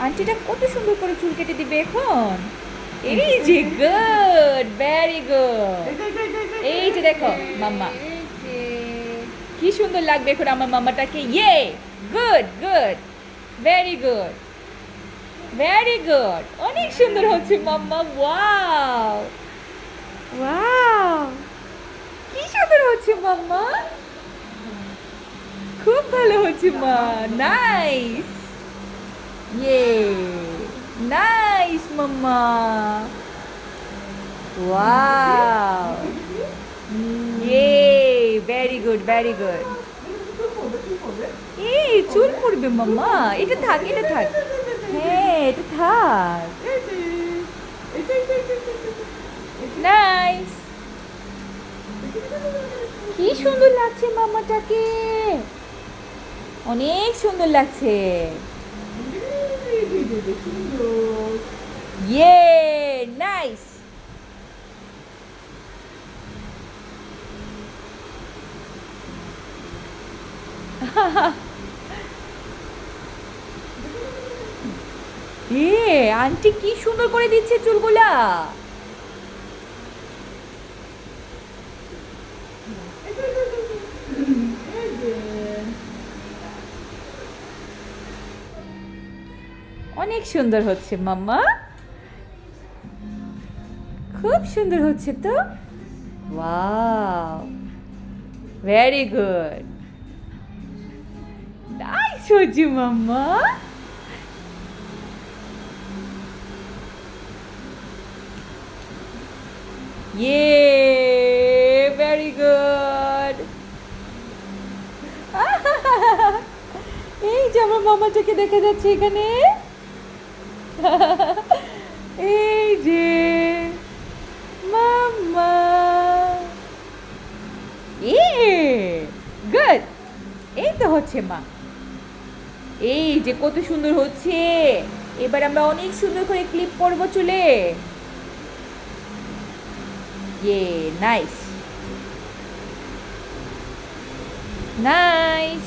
আন্টিটা কত সুন্দর করে চুল কেটে দিবে এখন। এই যে গুড, ভেরি গুড। এই যে দেখো মাম্মা, কি সুন্দর লাগবে এখন আমার মাম্মাটাকে। ইয়ে, good good, very good, very good. অনেক সুন্দর হচ্ছে মাম্মা। ওয়াও ওয়াও, কি সুন্দর হচ্ছে মাম্মা। খুব ভালো হচ্ছে মা। নাইস, ইয়ে, নাইস মাম্মা। ওয়াও, ইয়ে, ভেরি গুড, ভেরি গুড। এই চুল পড়বে মাম্মা, এটা থাক, এটা থাক। হ্যাঁ, এটা থাক। নাইস, কি সুন্দর লাগছে মাম্মাটাকে। অনেক সুন্দর লাগছে। ইয়ে, নাইস। এ আন্টি কি সুন্দর করে দিচ্ছে চুলগুলা। অনেক সুন্দর হচ্ছে মাম্মা, খুব সুন্দর হচ্ছে তো। ওয়াও, ভেরি গুড, নাইস হচ্ছে মাম্মা। ইয়ে, ভেরি গুড। এই যে আমার মামাটাকে দেখা যাচ্ছে এখানে। এই যে মাম্মা। এ গুড, এই তো হচ্ছে মা। এই যে কত সুন্দর হচ্ছে। এবার আমরা অনেক সুন্দর করে ক্লিপ করবো চুলে। ইয়ে, নাইস, নাইস।